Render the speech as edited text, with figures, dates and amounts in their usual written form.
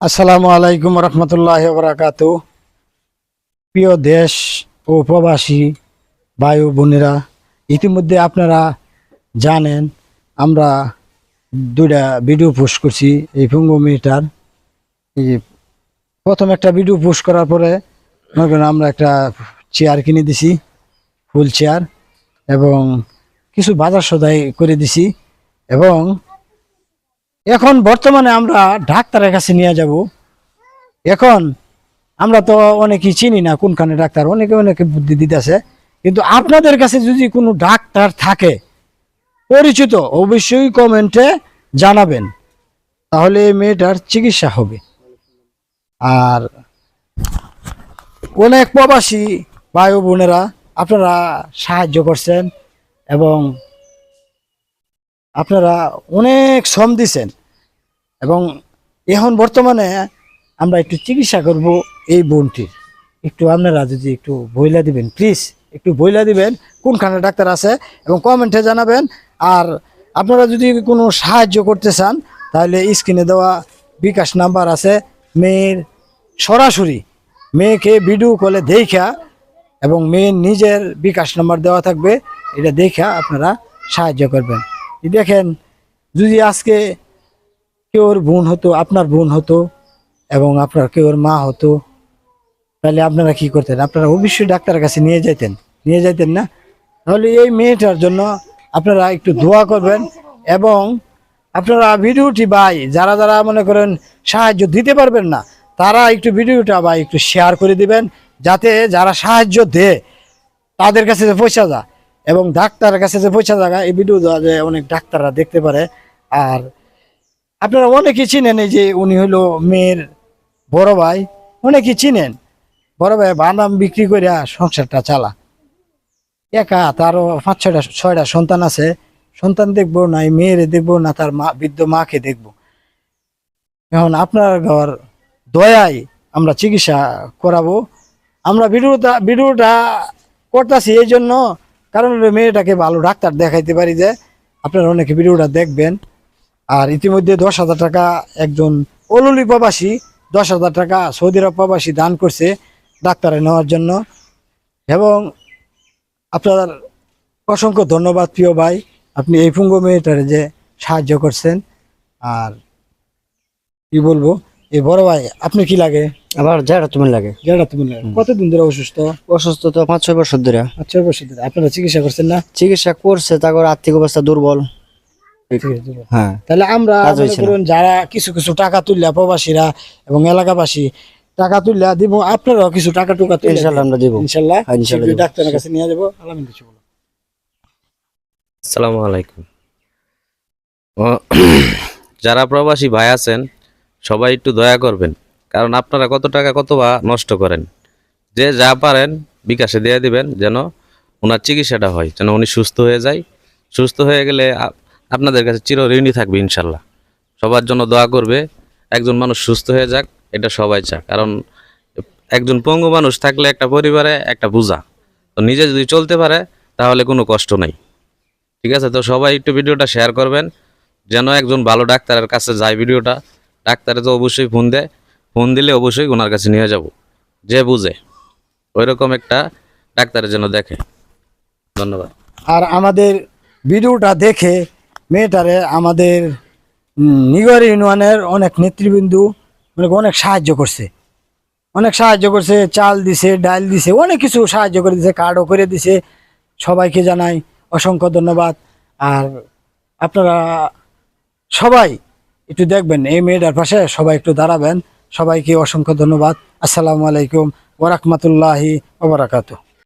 আসসালামু আলাইকুম রহমতুল্লাহি ওয়া বারাকাতুহু। প্রিয় দেশ ও প্রবাসী ভাই ও বোনেরা, ইতিমধ্যে আপনারা জানেন আমরা দুইটা ভিডিও পোস্ট করছি এই পঙ্গু মেয়েটার। এই যে প্রথম একটা ভিডিও পোস্ট করার পরে মনে করেন আমরা একটা চেয়ার কিনে দিছি, ফুল চেয়ার, এবং কিছু বাজার সদাই করে দিছি। এবং এখন বর্তমানে আমরা ডাক্তারের কাছে নিয়ে যাব। এখন আমরা তো অনেকেই চিনি না কোনখানে ডাক্তার, অনেকে অনেকে বুদ্ধি দিতেছে, কিন্তু আপনাদের কাছে যদি কোনো ডাক্তার থাকে পরিচিত, অবশ্যই কমেন্টে জানাবেন, তাহলে এই মেয়েটার চিকিৎসা হবে। আর অনেক প্রবাসী ভাই ও বোনেরা আপনারা সাহায্য করছেন এবং আপনারা অনেক শ্রম দিছেন, এবং এখন বর্তমানে আমরা একটু চিকিৎসা করব এই বোনটির। একটু আপনারা যদি একটু বইলা দিবেন, প্লিজ একটু বইলা দিবেন কোনখানে ডাক্তার আছে এবং কমেন্টে জানাবেন। আর আপনারা যদি কোনো সাহায্য করতে চান তাহলে স্ক্রিনে দেওয়া বিকাশ নাম্বার আছে, মেয়ের সরাসরি মেয়েকে ভিডিও কলে দেখা এবং মেয়ের নিজের বিকাশ নাম্বার দেওয়া থাকবে, এটা দেখা আপনারা সাহায্য করবেন। দেখেন, যদি আজকে কেউর বোন হতো, আপনার বোন হতো এবং আপনার কেউর মা হতো, তাহলে আপনারা কি করতেন? আপনারা অবশ্যই ডাক্তারের কাছে নিয়ে যাইতেন না? তাহলে এই মেয়েটার জন্য আপনারা একটু দোয়া করবেন এবং আপনারা ভিডিওটি ভাই যারা যারা মনে করেন সাহায্য দিতে পারবেন না, তারা একটু ভিডিওটা ভাই একটু শেয়ার করে দিবেন, যাতে যারা সাহায্য দেয় তাদের কাছে যে পয়সা যায় এবং ডাক্তারের কাছে যে পয়সা যায়, এই ভিডিও যে অনেক ডাক্তাররা দেখতে পারে। আর আপনারা অনেকেই চিনেন, এই যে উনি হলো মেয়ের বড় ভাই, অনেকেই চিনেন। বড় ভাই বাদাম বিক্রি করে সংসারটা চালা, একা, তারও 5-6টা সন্তান আছে। সন্তান দেখবো না এই মেয়েরে দেখবো না তার মা, বৃদ্ধ মাকে দেখবো। এখন আপনার ঘর দয়ায় আমরা চিকিৎসা করাবো। আমরা ভিডিওটা করতেছি এই জন্য, কারণ মেয়েটাকে ভালো ডাক্তার দেখাইতে পারি, যে আপনারা অনেকে ভিডিওটা দেখবেন। আর ইতিমধ্যে 10,000 টাকা একজন অলুলি প্রবাসী 10,000 টাকা সৌদি আরব প্রবাসী দান করছে ডাক্তারে নেওয়ার জন্য। এবং আপনার অসংখ্য ধন্যবাদ প্রিয় ভাই, আপনি এই পুঙ্গ মেয়েটারে যে সাহায্য করছেন। আর কি বলবো, এই বড় ভাই আপনি কি লাগে? আবার যেটা তুমি লাগে। কতদিন ধরে অসুস্থ? অসুস্থ তো 5-6 বছর ধরে। 6 বছর ধরে আপনারা চিকিৎসা করছেন না? চিকিৎসা করছে, তারপর আর্থিক অবস্থা দুর্বল। হ্যাঁ, তাহলে আমরা যারা কিছু কিছু টাকা তুললা, প্রবাসীরা এবং এলাকাবাসী টাকা তুললা দিব, আপনারাও কিছু টাকা টুকা তুলে ইনশাআল্লাহ আমরা দিব। ইনশাআল্লাহ ইনশাআল্লাহ ডাক্তারের কাছে নিয়ে যাব। আলামিন কিছু বলো। আসসালামু আলাইকুম। যারা প্রবাসী ভাই আছেন সবাই একটু দয়া করবেন, কারণ আপনারা কত টাকা কতবা নষ্ট করেন। যে যা পারেন বিকাশে দিয়ে দিবেন, যেন ওনার চিকিৎসাটা হয়, যেন উনি সুস্থ হয়ে যায়। সুস্থ হয়ে গেলে আপনাদের কাছে চিরঋণী থাকবে ইনশাল্লাহ। সবার জন্য দোয়া করবে, একজন মানুষ সুস্থ হয়ে যাক, এটা সবাই চায়। কারণ একজন পঙ্গু মানুষ থাকলে একটা পরিবারে একটা বোঝা, তো নিজে যদি চলতে পারে তাহলে কোনো কষ্ট নাই। ঠিক আছে, তো সবাই একটু ভিডিওটা শেয়ার করবেন, যেন একজন ভালো ডাক্তারের কাছে যায় ভিডিওটা। ডাক্তারে তো অবশ্যই ফোন দেয়, ফোন দিলে অবশ্যই ওনার কাছে নিয়ে যাব, যে বুঝে ওইরকম একটা ডাক্তারের জন্য দেখে। ধন্যবাদ। আর আমাদের ভিডিওটা দেখে মেয়েটারে আমাদের নিগর ইউনিয়নের অনেক নেতৃবৃন্দ অনেক সাহায্য করছে, চাল দিছে, ডাল দিছে, অনেক কিছু সাহায্য করে দিছে, কার্ডও করে দিছে। সবাইকে জানাই অসংখ্য ধন্যবাদ। আর আপনারা সবাই একটু দেখবেন, এই মেয়েটার পাশে সবাই একটু দাঁড়াবেন। সবাইকে অসংখ্য ধন্যবাদ। আসসালামু আলাইকুম ওয়া রাহমাতুল্লাহি ওয়া বারাকাতুহু।